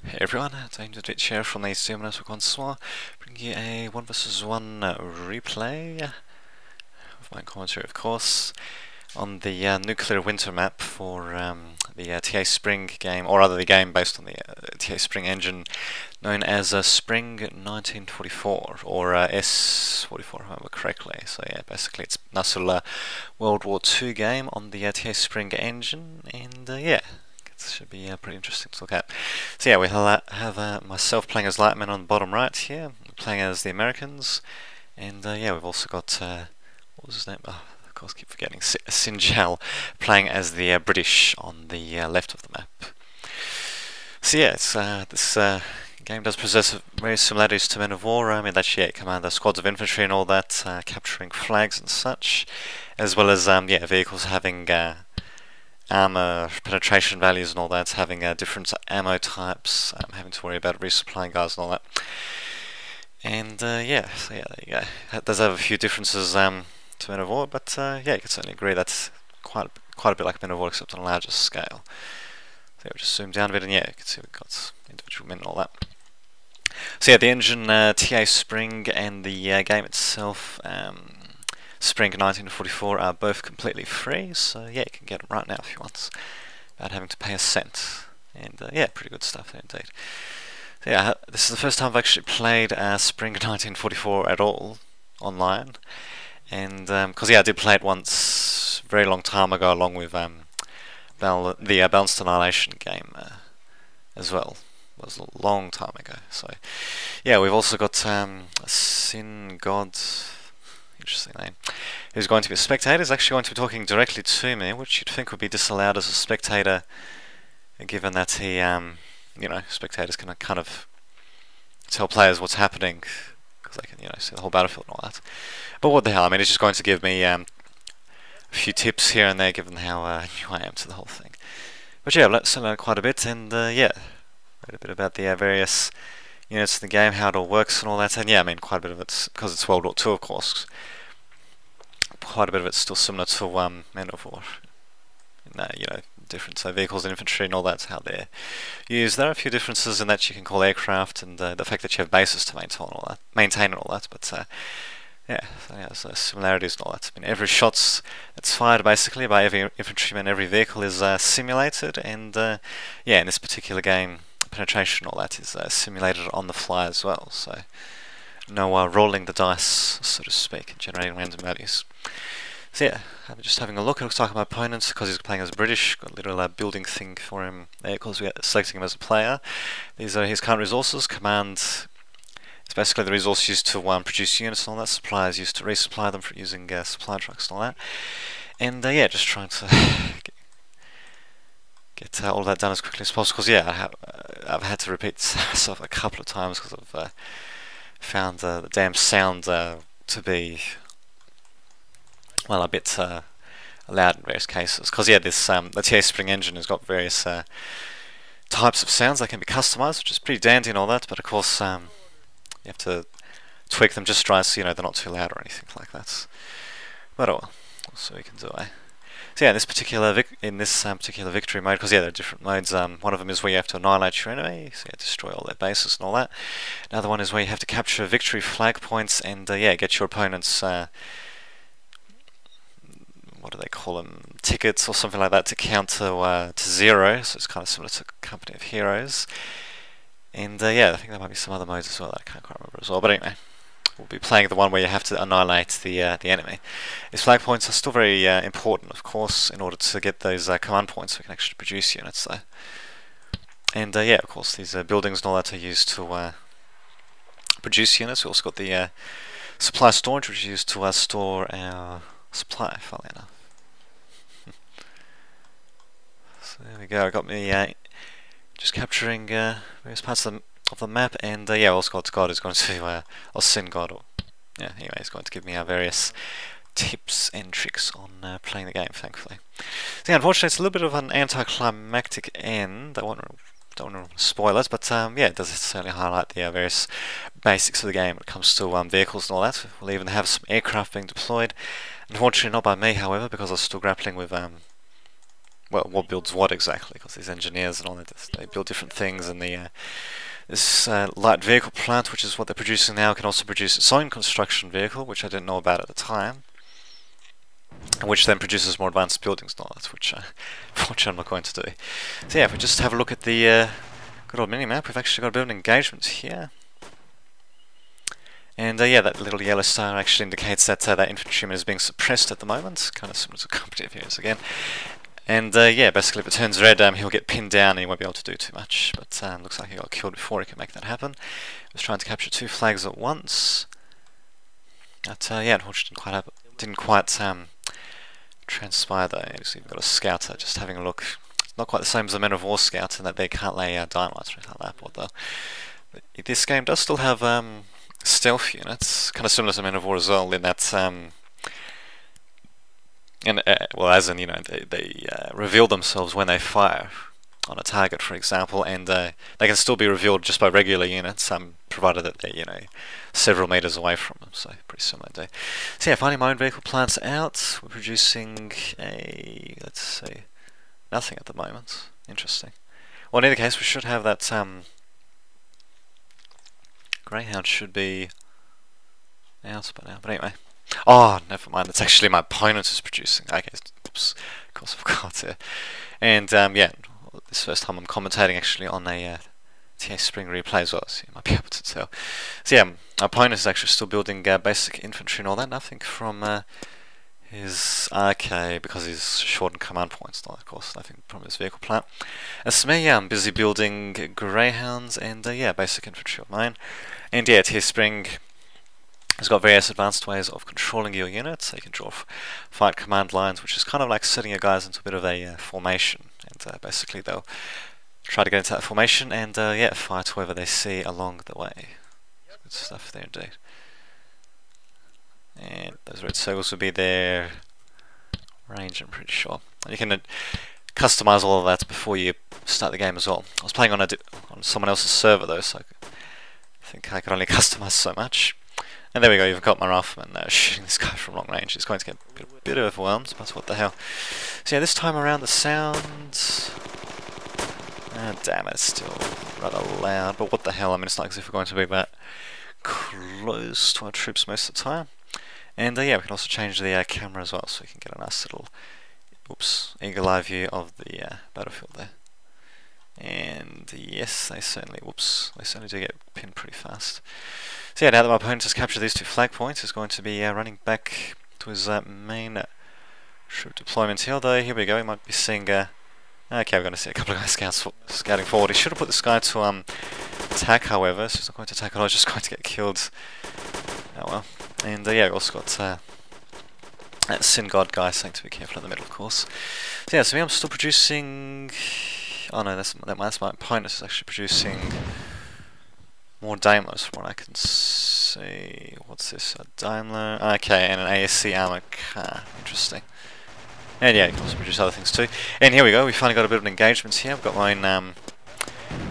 Hey everyone, James Ditch here from the Studio Network once more, bringing you a 1 vs 1 replay, with my commentary of course, on the Nuclear Winter map for the TA Spring game, or rather the game based on the TA Spring engine known as Spring 1944, or S44 if I remember correctly. So yeah, basically it's Nasrullah World War II game on the TA Spring engine, and yeah. It should be pretty interesting to look at. So yeah, we have myself playing as Lightman on the bottom right here, playing as the Americans, and yeah, we've also got, what was his name? Oh, of course, I keep forgetting. Sinjal playing as the British on the left of the map. So yeah, this game does possess very similarities to Men of War. I mean, that you command the squads of infantry and all that, capturing flags and such, as well as yeah, vehicles having armor penetration values and all that, having different ammo types, having to worry about resupplying guys and all that. And yeah, so yeah, there you go. It does have a few differences to Men of War, but yeah, you can certainly agree that's quite a bit like Men of War, except on a larger scale. So we'll just zoom down a bit, and yeah, you can see we've got individual men and all that. So yeah, the engine, TA Spring, and the game itself, Spring 1944, are both completely free, so yeah, you can get them right now if you want, without having to pay a cent. And yeah, pretty good stuff there indeed. So yeah, this is the first time I've actually played Spring 1944 at all online, and because yeah, I did play it once a very long time ago, along with the Balanced Annihilation game as well. It was a long time ago. So yeah, we've also got Sin God. Interesting name. Who's going to be a spectator, is actually going to be talking directly to me, which you'd think would be disallowed as a spectator, given that he, you know, spectators can kind of tell players what's happening, because they can, you know, see the whole battlefield and all that. But what the hell, I mean, it's just going to give me a few tips here and there, given how new I am to the whole thing. But yeah, let's learn quite a bit, and yeah, read a bit about the various units of the game, how it all works and all that, and yeah, I mean, quite a bit of it's, because it's World War II of course, quite a bit of it's still similar to Men of War. You know, different vehicles and infantry and all that's how they're used. There are a few differences in that you can call aircraft, and the fact that you have bases to maintain and all that. But yeah, so yeah, so similarities and all that. I mean, every shot that's fired basically by every infantryman, every vehicle is simulated, and yeah, in this particular game, penetration and all that is simulated on the fly as well. So no rolling the dice, so to speak, and generating random values. So yeah, I'm just having a look. It looks like my opponent, because he's playing as British, got a little building thing for him there, because we're selecting him as a player. These are his current resources. Command is basically the resource used to produce units and all that. Suppliers used to resupply them for using supply trucks and all that. And yeah, just trying to get all that done as quickly as possible, because yeah, I've had to repeat stuff a couple of times because I've found the damn sound to be, well, a bit loud in various cases. Because yeah, this the TA Spring engine has got various types of sounds that can be customized, which is pretty dandy and all that. But of course, you have to tweak them just right so you know they're not too loud or anything like that. But oh well, so we can do it. So yeah, in this particular victory mode, because yeah, there are different modes. One of them is where you have to annihilate your enemy, so yeah, destroy all their bases and all that. Another one is where you have to capture victory flag points and yeah, get your opponent's what do they call them, tickets or something like that, to count to 0. So it's kind of similar to Company of Heroes. And yeah, I think there might be some other modes as well that I can't quite remember as well. But anyway, we'll be playing the one where you have to annihilate the enemy. These flag points are still very important, of course, in order to get those command points so we can actually produce units. So. And yeah, of course, these buildings and all that are used to produce units. We also got the supply storage, which is used to store our supply, funnily enough. So there we go, I got me just capturing various parts of the map, and yeah, also got God is going to, or Sin God, or yeah, anyway, he's going to give me various tips and tricks on playing the game, thankfully. So yeah, unfortunately, it's a little bit of an anticlimactic end. I don't want to spoil it, but yeah, it does certainly highlight the various basics of the game when it comes to vehicles and all that. We'll even have some aircraft being deployed. Unfortunately, not by me, however, because I was still grappling with well, what builds what exactly, because these engineers and all that, they build different things, and this light vehicle plant, which is what they're producing now, can also produce its own construction vehicle, which I didn't know about at the time, which then produces more advanced buildings and all that, which fortunately I'm not going to do. So yeah, if we just have a look at the good old mini-map, we've actually got a bit of an engagement here. And yeah, that little yellow star actually indicates that that infantryman is being suppressed at the moment, kind of similar to Company of Heroes again. And yeah, basically if it turns red, he'll get pinned down and he won't be able to do too much. But looks like he got killed before he could make that happen. He was trying to capture 2 flags at once. But yeah, unfortunately didn't quite transpire though. He's even got a scouter just having a look. It's not quite the same as the Men of War scouts in that they can't lay dynamite or anything like that. But this game does still have stealth units, kind of similar to Men of War as well, in that well, as in, you know, they reveal themselves when they fire on a target, for example, and they can still be revealed just by regular units, provided that they're, you know, several meters away from them. So pretty similar indeed. So yeah, finding my own vehicle plants out. We're producing let's see, nothing at the moment. Interesting. Well, in either case, we should have that Greyhound should be out by now. But anyway. Oh, never mind. It's actually my opponent who's producing. Okay, oops. Of course I forgot it. And yeah, this first time I'm commentating actually on a TA Spring replay as well, so you might be able to tell. So yeah, my opponent is actually still building basic infantry and all that. Nothing from his RK, because he's short in command points, of course. Nothing from his vehicle plant. As for me, yeah, I'm busy building Greyhounds and yeah, basic infantry of mine. And yeah, TA Spring has got various advanced ways of controlling your units. So you can draw fight command lines, which is kind of like setting your guys into a bit of a formation. And basically they'll try to get into that formation and yeah, fight whoever they see along the way. Good stuff there indeed. And those red circles will be their range, I'm pretty sure. And you can customize all of that before you start the game as well. I was playing on someone else's server though, so I think I could only customize so much. And there we go, you've got my rifleman shooting this guy from long range. He's going to get a bit overwhelmed, but what the hell. So yeah, this time around the sound... damn it, it's still rather loud, but what the hell, I mean, it's not as if we're going to be that close to our troops most of the time. And yeah, we can also change the camera as well, so we can get a nice little, eagle eye view of the battlefield there. And yes, they certainly do get pinned pretty fast. So yeah, now that my opponent has captured these 2 flag points, he's going to be running back to his main troop deployment here. Although here we go, we might be seeing okay, we're going to see a couple of guys scouting forward. He should have put this guy to attack, however, so he's not going to attack at all, he's just going to get killed. Oh well. And yeah, we also got that Sin God guy saying to be careful in the middle, of course. So yeah, so me, I'm still producing... Oh no, that's my opponent is actually producing more Daimlers from what I can see. What's this? A Daimler? Okay, and an ASC armored car. Interesting. And yeah, you can also produce other things too. And here we go, we finally got a bit of an engagement here. I've got my own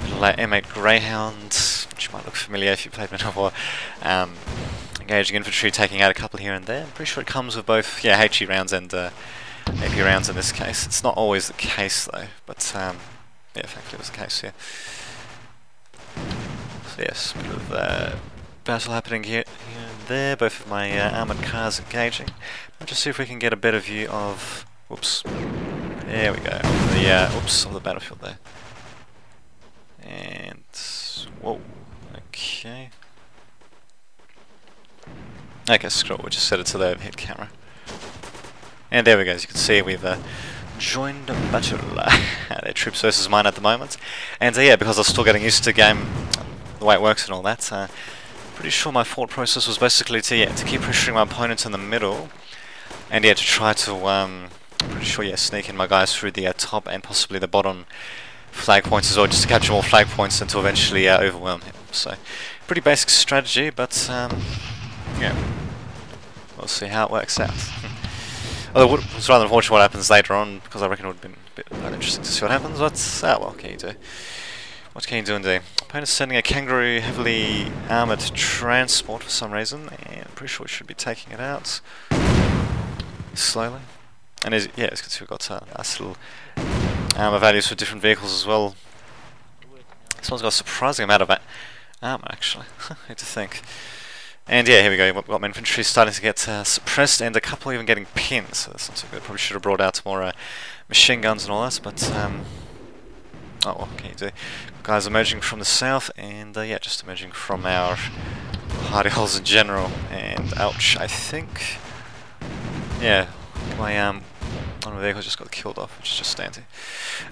little M8 Greyhound, which might look familiar if you played Men of War. Engaging infantry, taking out a couple here and there. I'm pretty sure it comes with both, yeah, HE rounds and AP rounds in this case. It's not always the case though, but yeah, effectively it was the case here. So yes, a bit of battle happening here and there. Both of my armoured cars engaging. Let's just see if we can get a better view of... Whoops. There we go. Of the battlefield there. And... Whoa. Okay. Okay, screw it. We'll just set it to the overhead camera. And there we go. As you can see, we've joined a battle. Their troops versus mine at the moment. And yeah, because I was still getting used to the game, the way it works and all that, pretty sure my thought process was basically to keep pressuring my opponents in the middle, and yeah, to try to pretty sure sneak in my guys through the top and possibly the bottom flag points as well, just to capture more flag points and to eventually overwhelm him. So pretty basic strategy, but yeah, we'll see how it works out. Although it's rather unfortunate what happens later on, because I reckon it would have been a bit interesting to see what happens, but what can you do? What can you do indeed? Opponent's sending a Kangaroo heavily armoured transport for some reason, and I'm pretty sure we should be taking it out slowly. And as, yeah, as you can see, we've got nice little armor values for different vehicles as well. This one's got a surprising amount of armor, actually. I hate to think. And yeah, here we go. We've got my infantry starting to get suppressed, and a couple even getting pinned. So that's not too good. Probably should have brought out more machine guns and all that, but oh, what can you do? Guys emerging from the south, and yeah, just emerging from our hidey holes in general. And ouch, I think, yeah, my one of the vehicles just got killed off, which is just dandy.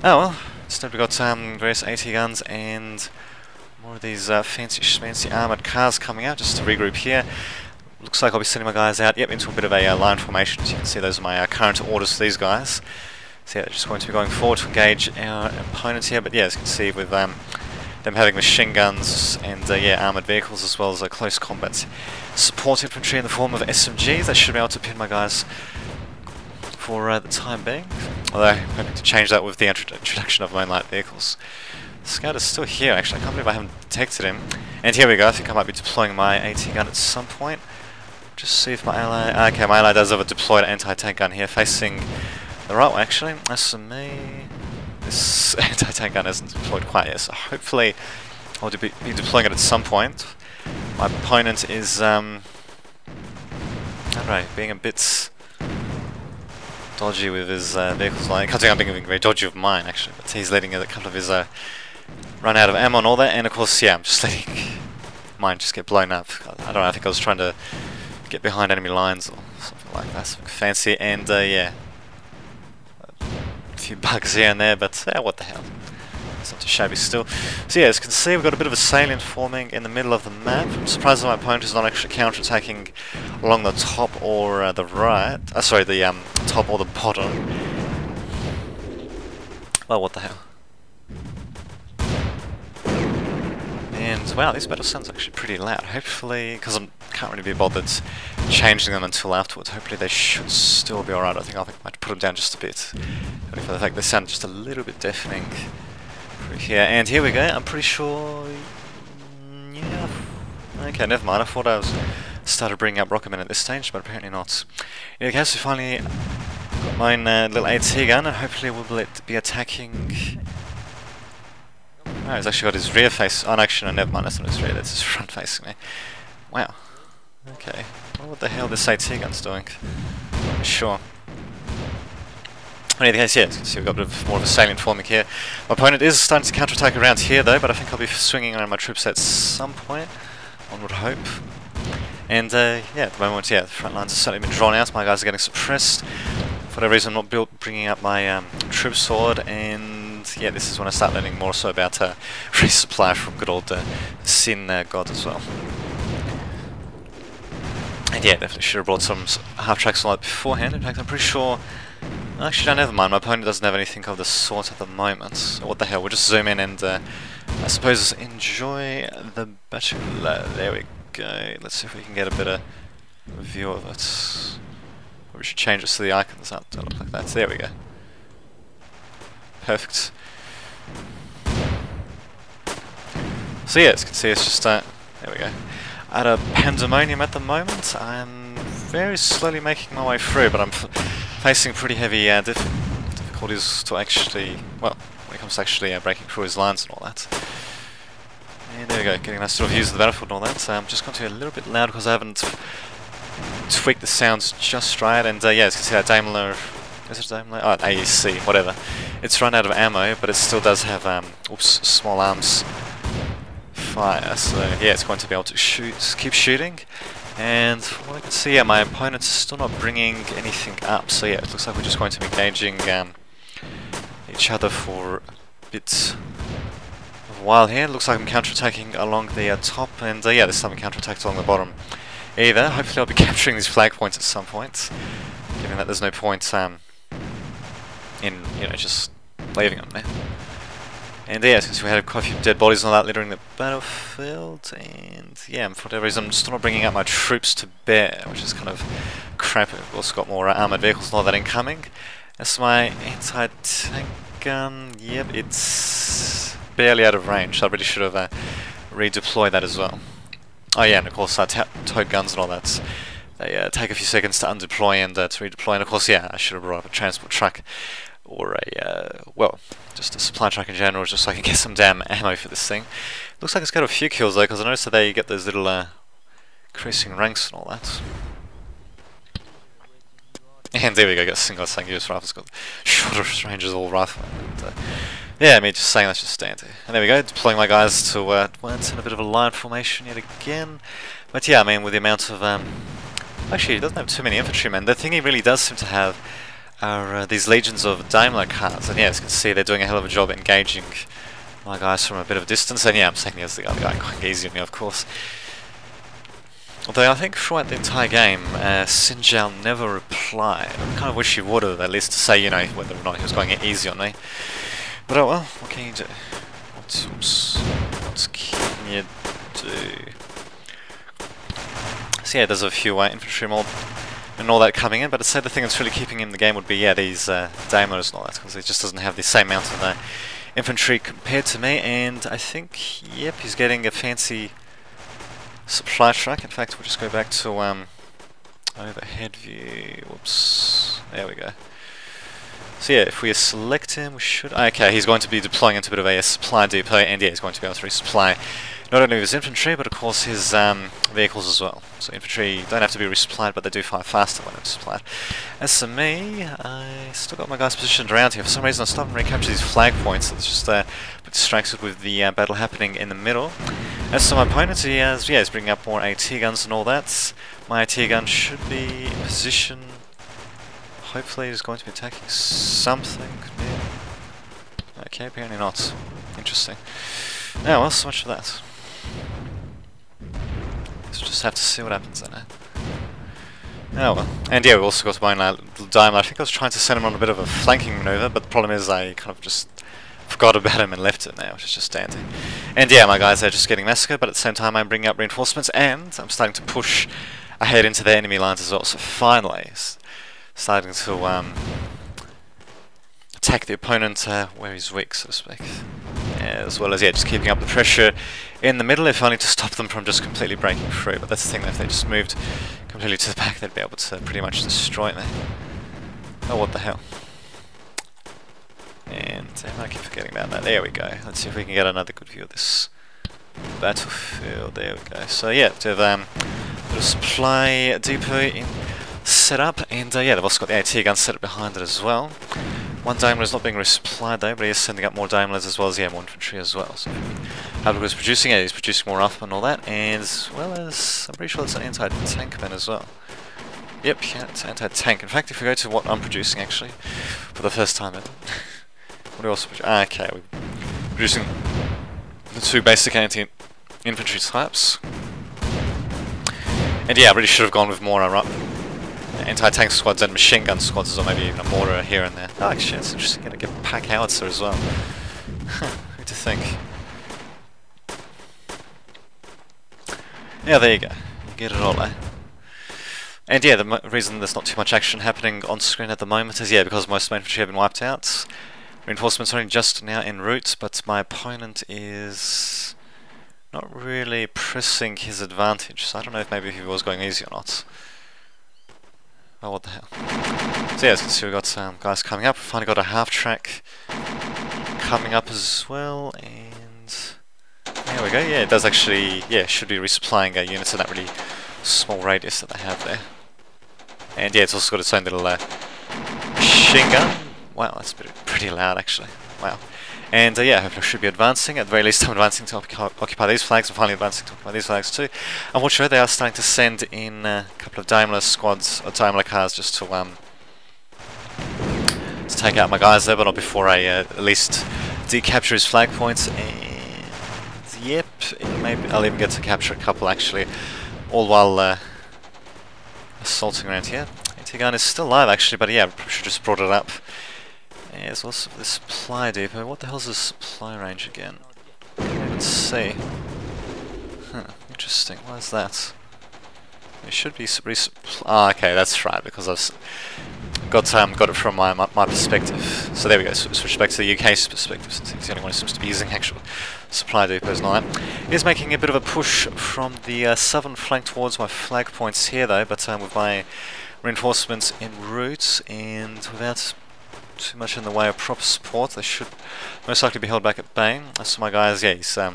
Oh well, instead we got various AT guns and more of these fancy armoured cars coming out just to regroup here. Looks like I'll be sending my guys out, yep, into a bit of a line formation. As you can see, those are my current orders for these guys. So yeah, they're just going to be going forward to engage our opponents here. But yeah, as you can see, with them having machine guns and yeah, armoured vehicles, as well as close combat support infantry in the form of SMGs, they should be able to pin my guys for the time being. Although I'm hoping to change that with the introduction of my own light vehicles. The scout is still here, actually. I can't believe I haven't detected him. And here we go. I think I might be deploying my AT gun at some point. Just see if my ally... Okay, my ally does have a deployed anti-tank gun here, facing the right way, actually. As for me, this anti-tank gun isn't deployed quite yet, so hopefully I'll be deploying it at some point. My opponent is, I don't know, being a bit dodgy with his vehicles. I can't think I'm being very dodgy with mine, actually, but he's letting a couple of his run out of ammo and all that, and of course, yeah, I'm just letting mine just get blown up. I don't know, I think I was trying to get behind enemy lines or something like that, something fancy, and yeah, a few bugs here and there, but what the hell, it's not too shabby still. So yeah, as you can see, we've got a bit of a salient forming in the middle of the map. I'm surprised that my opponent is not actually counter-attacking along the top or the right, sorry, the top or the bottom. Well, what the hell. And wow, these battle sounds actually pretty loud. Hopefully, because I can't really be bothered changing them until afterwards, hopefully they should still be alright. I think I might put them down just a bit. Only for the fact they sound just a little bit deafening here. And here we go, I'm pretty sure... Yeah... Okay, never mind, I thought I was started bringing up Rocketmen at this stage, but apparently not. In any case, we finally got my own little AT gun, and hopefully we'll be attacking... Oh, he's actually got his rear face. Oh, no, actually, no, never mind, that's not his rear, that's his front facing me. Wow. Okay. I wonder what the hell this AT gun's doing. Not sure. In any case, yeah, as you can see, we've got a bit more of a salient forming here. My opponent is starting to counterattack around here, though, but I think I'll be swinging around my troops at some point. One would hope. And, yeah, at the moment, yeah, the front lines have certainly been drawn out. My guys are getting suppressed. For whatever reason, I'm not bringing up my troop sword, and yeah, this is when I start learning more so about resupply from good old Sin God as well. And yeah, definitely should have brought some half-tracks on that beforehand. In fact, I'm pretty sure... Actually, no, never mind. My opponent doesn't have anything of the sort at the moment. So what the hell, we'll just zoom in and I suppose enjoy the battle. There we go. Let's see if we can get a better view of it. We should change it so the icons don't look like that. So there we go. Perfect. So yeah, as you can see, it's just, there we go. At a pandemonium at the moment. I'm very slowly making my way through, but I'm facing pretty heavy difficulties to actually, well, when it comes to actually breaking through his lines and all that. And there we go, getting nice sort of views of the battlefield and all that. I'm just going to be a little bit loud because I haven't tweaked the sounds just right, and yeah, as you can see, that Daimler... Is it Daimler? Oh, AEC, whatever. It's run out of ammo, but it still does have, oops, small arms fire, so yeah, it's going to be able to keep shooting. And from what I can see, yeah, my opponent's still not bringing anything up, so yeah, it looks like we're just going to be engaging each other for a bit of a while here. It looks like I'm counterattacking along the top, and yeah, this time I'm counterattacked along the bottom either. Hopefully I'll be capturing these flag points at some point, given that there's no point in, you know, just leaving them there. And yeah, since we had quite a few dead bodies and all that littering the battlefield, and yeah, for whatever reason I'm still not bringing out my troops to bear, which is kind of crap. We've also got more armoured vehicles and all that incoming. That's my anti-tank gun. Yep, it's barely out of range, so I really should have redeployed that as well. Oh yeah, and of course towed guns and all that. they take a few seconds to undeploy and to redeploy. And of course, yeah, I should have brought up a transport truck or a, well, just a supply truck in general, just so I can get some damn ammo for this thing. Looks like it's got a few kills though, because I noticed that there you get those little increasing ranks and all that. And there we go, got single US rifles, got shorter ranges all rifle. And, yeah, I mean, just saying that's just standard. And there we go, deploying my guys to once in a bit of a line formation yet again. But yeah, I mean, with the amount of actually, he doesn't have too many infantrymen. The thing he really does seem to have are these legions of Daimler cars. And yeah, as you can see, they're doing a hell of a job engaging my guys from a bit of a distance. And yeah, I'm saying there's the other guy going easy on me, of course. Although I think throughout the entire game, Sinjal never replied. I kind of wish he would have, at least to say, you know, whether or not he was going easy on me. But oh well, what can you do? What can you do? So yeah, there's a few infantry mob and all that coming in, but I'd say the thing that's really keeping him in the game would be, yeah, these Daimlers and all that, because he just doesn't have the same amount of infantry compared to me, and I think, yep, he's getting a fancy supply truck. In fact, we'll just go back to overhead view. Whoops. There we go. So yeah, if we select him, we should... Okay, he's going to be deploying into a bit of a supply depot, and yeah, he's going to be able to resupply not only his infantry, but of course his vehicles as well. So infantry don't have to be resupplied, but they do fire faster when it's supplied. As for me, I still got my guys positioned around here. For some reason, I stopped and recaptured these flag points. So it's just a bit distracted with the battle happening in the middle. As to my opponent, he has, yeah, he's bringing up more AT guns and all that. My AT gun should be in position. Hopefully he's going to be attacking something. Okay, apparently not. Interesting. Now, well, so much for that. So just have to see what happens then, eh? Oh well. And yeah, we also got my little Daimler. I think I was trying to send him on a bit of a flanking maneuver, but the problem is I kind of just forgot about him and left it now, which is just dandy. And yeah, my guys are just getting massacred, but at the same time I'm bringing up reinforcements, and I'm starting to push ahead into the enemy lines as well. So finally, starting to attack the opponent where he's weak, so to speak. As well as, yeah, just keeping up the pressure in the middle, if only to stop them from just completely breaking through. But that's the thing, that if they just moved completely to the back, they'd be able to pretty much destroy me. Oh, what the hell. And I keep forgetting about that. There we go. Let's see if we can get another good view of this battlefield. There we go. So yeah, to have a little supply depot set up, and yeah, they've also got the AT gun set up behind it as well. One Daimler is not being resupplied though, but he is sending up more Daimlers as well as, yeah, more infantry as well. So Habsburg is producing it, he's producing more Riflemen and all that, and as well as, I'm pretty sure it's an anti-tank man as well. Yep, yeah, it's anti-tank. In fact, if we go to what I'm producing actually, for the first time ever. What do we also produce? Okay, we're producing the two basic anti-infantry types. And yeah, I really should have gone with more anti-tank squads and machine gun squads, or maybe even a mortar here and there. Oh, actually, it's interesting to get pack howitzer as well. Good to think. Yeah, there you go. You get it all, eh? And yeah, the reason there's not too much action happening on screen at the moment is, yeah, because most of my infantry have been wiped out. Reinforcements are only just now en route, but my opponent is not really pressing his advantage, so I don't know if maybe he was going easy or not. Oh, what the hell. So yeah, as you can see, we've got some guys coming up. We've finally got a half-track coming up as well, and there we go. Yeah, it does actually, yeah, should be resupplying units in that really small radius that they have there. And yeah, it's also got its own little machine gun. Wow, that's pretty loud actually. Wow. And yeah, hopefully I should be advancing. At the very least, I'm advancing to occupy these flags. I'm finally advancing to occupy these flags too. Unfortunately, they are starting to send in a couple of Daimler squads, or Daimler cars, just to take out my guys there, but not before I at least decapture his flag points. And yep, maybe I'll even get to capture a couple actually, all while assaulting around here. AT gun is still alive actually, but yeah, I should just brought it up. Yeah, there's also the supply depot. What the hell's the supply range again? Let's see. Huh, interesting. What is that? It should be ah, okay, that's right, because I've got it from my perspective. So there we go, switch back to the UK's perspective, since he's the only one who seems to be using actual supply depots and all that. Is making a bit of a push from the southern flank towards my flag points here though, but with my reinforcements en route and without too much in the way of proper support, they should most likely be held back at bay. So my guys, yeah, he's well,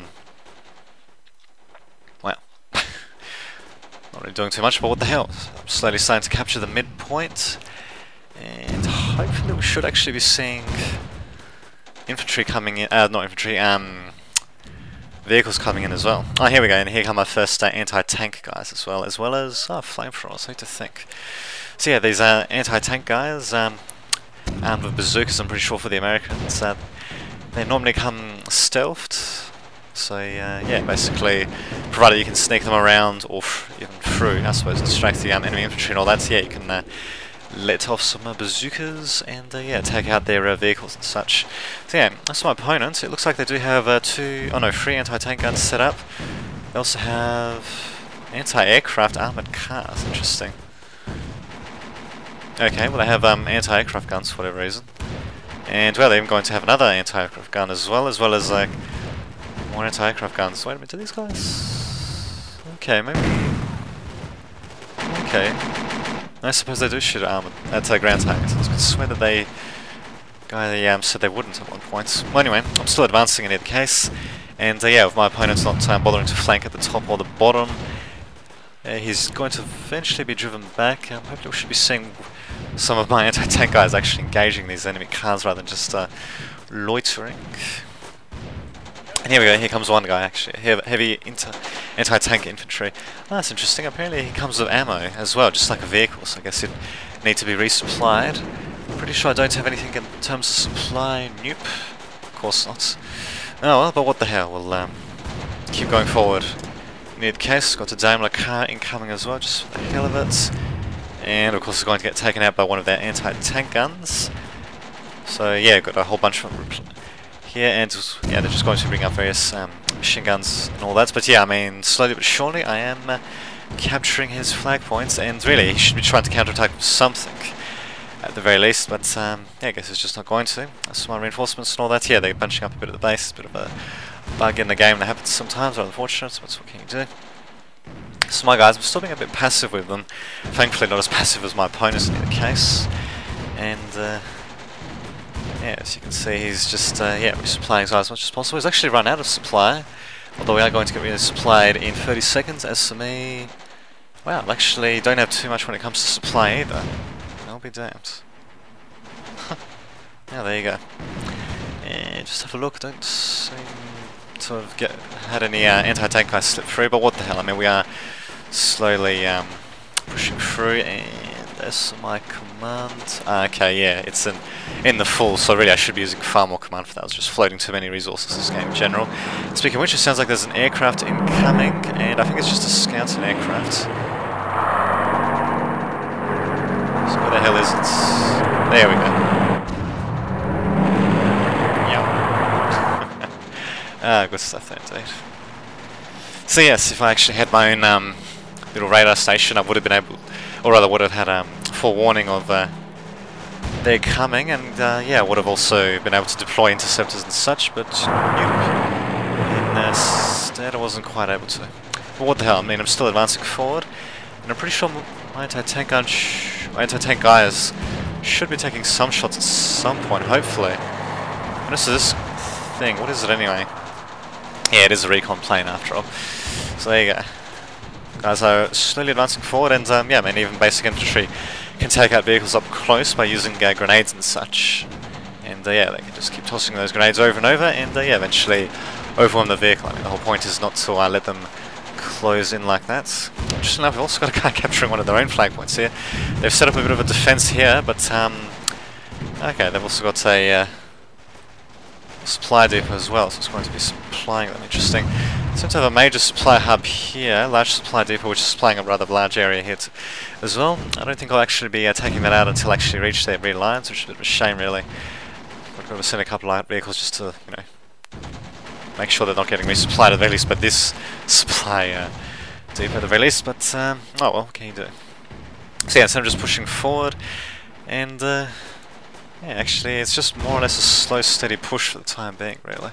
not really doing too much, but what the hell? I'm slowly starting to capture the midpoint, and hopefully we should actually be seeing infantry coming in, not infantry, vehicles coming in as well. Oh, here we go, and here come our first anti-tank guys as well as flamethrowers, I hate to think. So yeah, these anti-tank guys, armed with bazookas, I'm pretty sure, for the Americans. They normally come stealthed, so yeah, basically, provided you can sneak them around or even through, I suppose, distract the enemy infantry and all that, so yeah, you can let off some bazookas and yeah, take out their vehicles and such. So yeah, that's my opponent. It looks like they do have three anti-tank guns set up. They also have anti-aircraft armoured cars. Interesting. Okay, well they have anti-aircraft guns for whatever reason. And well, they're even going to have another anti-aircraft gun as well as like more anti-aircraft guns. Wait a minute, do these guys? Okay, maybe. Okay. I suppose they do shoot armoured ground targets. I was going to swear that they said they wouldn't at one point. Well, anyway, I'm still advancing in either case, and yeah, with my opponent's not bothering to flank at the top or the bottom, he's going to eventually be driven back. Hopefully we should be seeing some of my anti-tank guys actually engaging these enemy cars rather than just loitering. And here we go, here comes one guy actually, heavy anti-tank infantry. Oh, that's interesting, apparently he comes with ammo as well, just like a vehicle, so I guess it need to be resupplied. Pretty sure I don't have anything in terms of supply. Nope, of course not. Oh well, but what the hell, we'll keep going forward. In either case, got a Daimler car incoming as well, just for the hell of it. And of course it's going to get taken out by one of their anti-tank guns. So yeah, got a whole bunch of them here, and yeah, they're just going to bring up various machine guns and all that. But yeah, I mean, slowly but surely I am capturing his flag points, and really he should be trying to counterattack with something at the very least. But yeah, I guess he's just not going to. That's my reinforcements and all that. Yeah, they're bunching up a bit at the base. It's a bit of a bug in the game that happens sometimes, rather unfortunate. So what can you do? So my guys, I'm still being a bit passive with them. Thankfully, not as passive as my opponents in either case. And yeah, as you can see, he's just yeah, resupplying as much as possible. He's actually run out of supply, although we are going to get resupplied in 30 seconds. As for me, wow, I actually don't have too much when it comes to supply either. I'll be damned. Yeah, there you go. And just have a look. Don't seem to have had any anti-tank guys slip through, but what the hell? I mean, we are slowly pushing through, and there's my command. Okay, yeah, it's in the full, so really I should be using far more command for that. I was just floating too many resources this game in general. Speaking of which, it sounds like there's an aircraft incoming, and I think it's just a scouting aircraft. So where the hell is it? There we go. Good stuff there indeed. So yes, if I actually had my own little radar station, I would have been able, or rather would have had forewarning of they're coming, and yeah, would have also been able to deploy interceptors and such, but instead I wasn't quite able to. But what the hell, I mean, I'm still advancing forward, and I'm pretty sure my anti-tank guys should be taking some shots at some point, hopefully. And this is this thing, what is it anyway? Yeah, it is a recon plane after all. So there you go. Guys are slowly advancing forward, and yeah, I mean, even basic infantry can take out vehicles up close by using grenades and such. And yeah, they can just keep tossing those grenades over and over, and yeah, eventually overwhelm the vehicle. I mean, the whole point is not to let them close in like that. Interesting enough, we've also got a guy capturing one of their own flag points here. They've set up a bit of a defense here, but okay, they've also got a supply depot as well, so it's going to be supplying them. Interesting. Seems to have a major supply hub here, large supply depot, which is supplying a rather large area here as well. I don't think I'll actually be taking that out until I actually reach their rear lines, which is a bit of a shame, really. I've got to send a couple of vehicles just to, you know, make sure they're not getting resupplied at the very least, but this supply depot at the very least. But oh well, what can you do? So yeah, so I'm just pushing forward, and yeah, actually, it's just more or less a slow, steady push for the time being, really.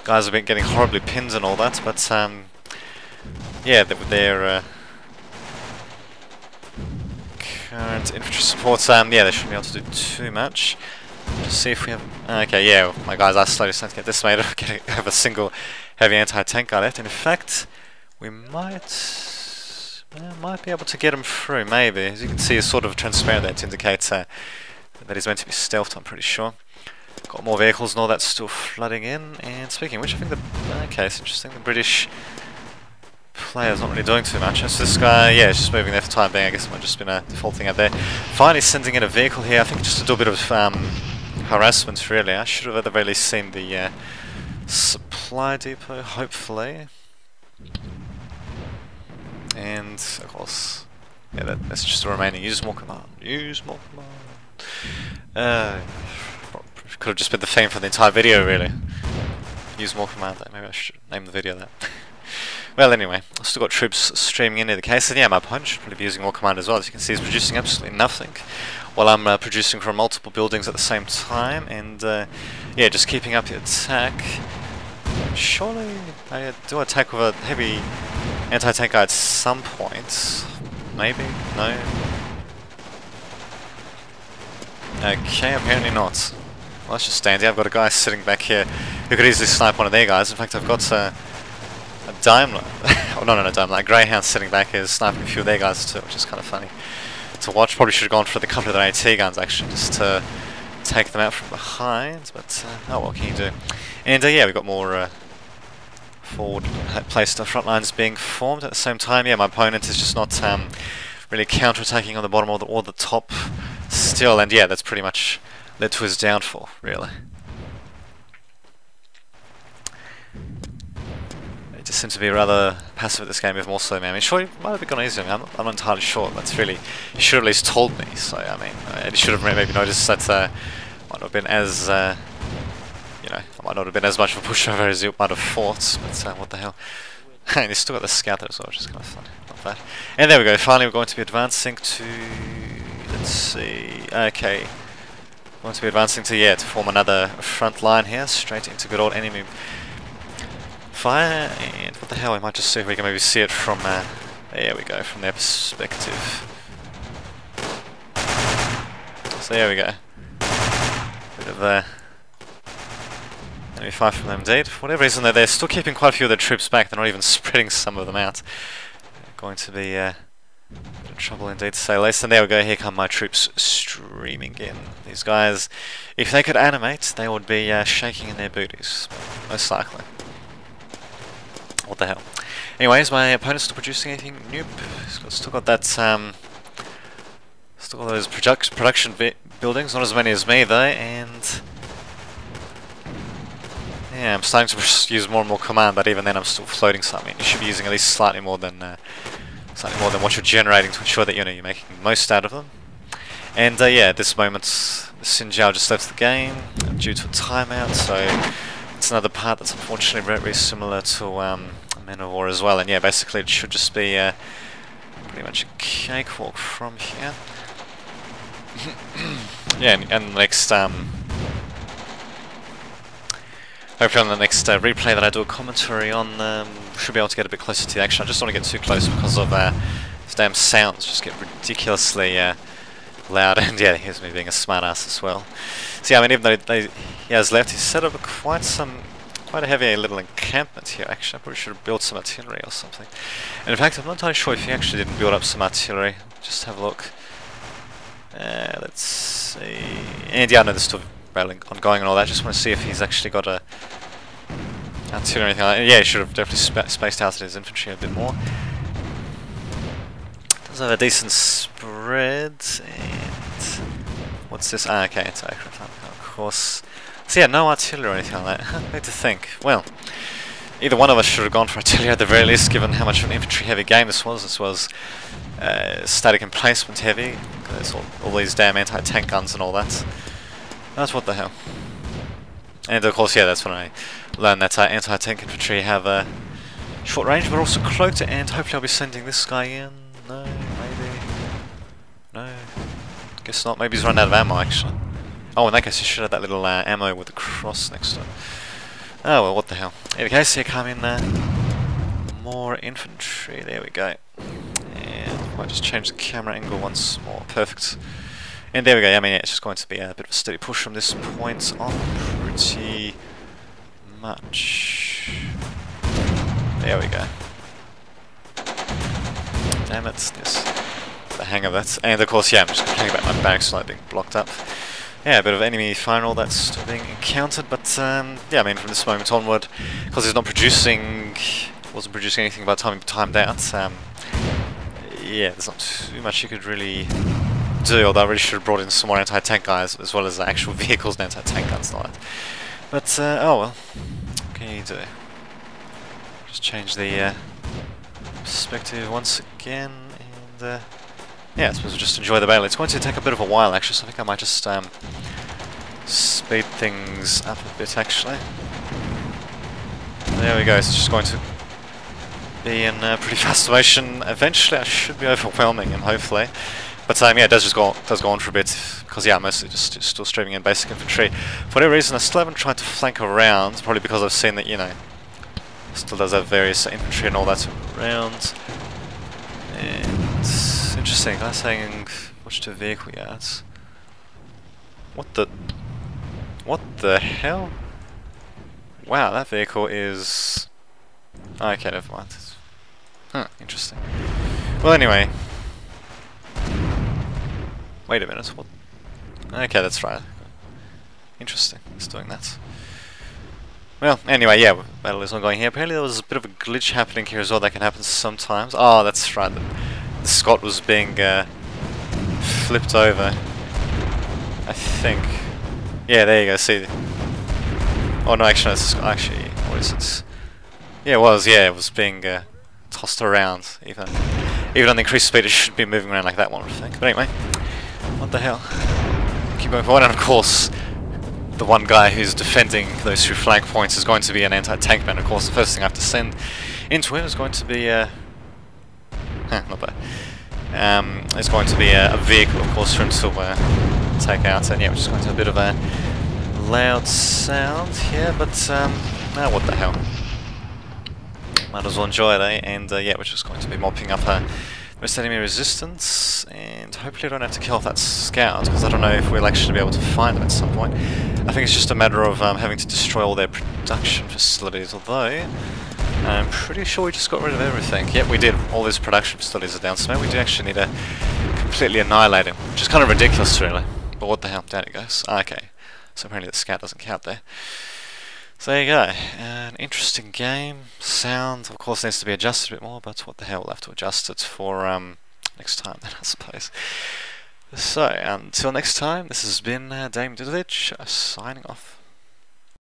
guys have been getting horribly pinned and all that, but yeah, their current infantry supports, yeah, they shouldn't be able to do too much. Just see if we have... okay, yeah, my guys are slowly starting to get decimated. Have a single heavy anti-tank guy left, and in fact, we might be able to get him through, maybe. As you can see, it's sort of transparent there to indicate that he's meant to be stealthed, I'm pretty sure. Got more vehicles and all that still flooding in, and speaking of which, I think okay, it's interesting, the British player's not really doing too much. So this guy, yeah, is just moving there for the time being. I guess it might have just been a default thing out there. Finally sending in a vehicle here, I think just to do a bit of harassment, really. I should have at the very least seen the supply depot, hopefully. And, of course, yeah, that's just the remaining. Use more command. Use more command. Could have just been the theme for the entire video, really. Use more command. Maybe I should name the video that. Well, anyway, I've still got troops streaming into the case, and yeah, my opponent should probably be using more command as well. As you can see, he's producing absolutely nothing, while I'm producing from multiple buildings at the same time, and yeah, just keeping up the attack. Surely I do attack with a heavy anti-tank guy at some point. Maybe? No? Okay, apparently not. Well, let's just stand here. I've got a guy sitting back here who could easily snipe one of their guys. In fact, I've got a Daimler, oh no, a Daimler, a Greyhound sitting back here sniping a few of their guys too, which is kind of funny to watch. Probably should have gone for the couple of their AT guns actually, just to take them out from behind, but oh, what can you do? And yeah, we've got more forward placed front lines being formed at the same time. Yeah, my opponent is just not really counter-attacking on the bottom or the top still, and yeah, that's pretty much led to his downfall, really. Just seems to be rather passive at this game, even more so. I mean, sure, he might have gone easier. I mean, I'm not entirely sure. That's really, he should have at least told me. So I mean, he should have maybe noticed that might not have been as, you know, I might not have been as much of a pushover as he might have thought. But what the hell? And he's still got the scout there as well, which is kind of funny. Not bad. And there we go. Finally, we're going to be advancing to. Let's see. Okay, we're going to be advancing to to form another front line here, straight into good old enemy fire, and what the hell, we might just see if we can maybe see it from, there we go, from their perspective. So there we go. Bit of enemy fire from them indeed. For whatever reason, they're still keeping quite a few of their troops back, they're not even spreading some of them out. Going to be a bit of trouble indeed to say less. And there we go, here come my troops streaming in. These guys, if they could animate, they would be shaking in their booties, most likely. What the hell? Anyways, my opponent's still producing anything? Nope. Still got that, still got those production buildings, not as many as me though, and yeah, I'm starting to use more and more command, but even then I'm still floating something. You should be using at least slightly more than what you're generating to ensure that you're making the most out of them. And yeah, at this moment, Xin Zhao just left the game due to a timeout, so it's another part that's unfortunately very similar to Men of War as well, and yeah, basically it should just be pretty much a cakewalk from here. Yeah, and the next, hopefully on the next replay that I do a commentary on, should be able to get a bit closer to the action. I just don't want to get too close because of these damn sounds just get ridiculously loud, and yeah, here's me being a smartass as well. So yeah, I mean, even though he has left, he's set up quite a heavy little encampment here. Actually, I probably should have built some artillery or something. And in fact, I'm not entirely sure if he actually didn't build up some artillery. Just have a look. Let's see. And yeah, I know there's still battling ongoing and all that. Just want to see if he's actually got a artillery or anything like that. Yeah, he should have definitely spaced out his infantry a bit more. Does have a decent spread, and what's this? Ah, okay, it's aircraft, of course. So yeah, no artillery or anything like that. Need to think. Well, either one of us should have gone for artillery at the very least, given how much of an infantry-heavy game this was. This was static emplacement heavy. There's all these damn anti-tank guns and all that. That's what the hell. And of course, yeah, that's when I learned that anti-tank infantry have a short range, but also cloaked, and hopefully I'll be sending this guy in. No, maybe. No. Guess not. Maybe he's run out of ammo, actually. Oh, in that case, he should have that little ammo with the cross next to it. Oh well, what the hell. Okay, so you come in more infantry, there we go. And I just change the camera angle once more, perfect. And there we go, I mean yeah, it's just going to be a bit of a steady push from this point on pretty much. There we go. Damn it, yes. The hang of it. And of course, yeah, I'm just complaining about my barracks like being blocked up. Yeah, a bit of enemy fire and all that's still being encountered, but yeah, I mean from this moment onward, because he's not producing, wasn't producing anything by the time he timed out, yeah, there's not too much you could really do, although I really should have brought in some more anti-tank guys, as well as actual vehicles and anti-tank guns and all that. But, oh well, what can you do? Just change the perspective once again, and yeah, I suppose we'll just enjoy the battle. It's going to take a bit of a while actually, so I think I might just speed things up a bit actually. There we go, it's just going to be in pretty fast motion. Eventually I should be overwhelming him, hopefully. But yeah, it does go on for a bit, because yeah, I'm mostly just still streaming in basic infantry. For whatever reason I still haven't tried to flank around, probably because I've seen that, you know, still does have various infantry and all that around. And it's interesting, I'm saying watch the vehicle yards. What the hell? Wow, that vehicle is... okay, never mind. Huh, interesting. Well anyway. Wait a minute, what? Okay, that's right. Interesting, it's doing that. Well, anyway, yeah, battle is ongoing here. Apparently there was a bit of a glitch happening here as well that can happen sometimes. Oh, that's right, the Scot was being flipped over, I think. Yeah, there you go, see. Oh no, actually, actually, what is it? Yeah, it was being tossed around. Even on the increased speed, it should be moving around like that one, I think. But anyway, what the hell? Keep going forward, and of course, the one guy who's defending those two flank points is going to be an anti-tank man. Of course, the first thing I have to send into him is going to be not bad. It's going to be a vehicle, of course, for him to take out. And yeah, we're just going to have a bit of a loud sound here, but oh, what the hell? Might as well enjoy it, eh? And yeah, we're just going to be mopping up most enemy resistance, and hopefully I don't have to kill off that scout, because I don't know if we'll actually be able to find them at some point. I think it's just a matter of having to destroy all their production facilities, although I'm pretty sure we just got rid of everything. Yep, we did. All these production facilities are down, so maybe we do actually need to completely annihilate him, which is kind of ridiculous, really. But what the hell? Down it goes. Okay, so apparently the scout doesn't count there. So there you go, an interesting game. Sound, of course, needs to be adjusted a bit more, but what the hell, we'll have to adjust it for next time then, I suppose. So, until next time, this has been Dame Dudovich, signing off.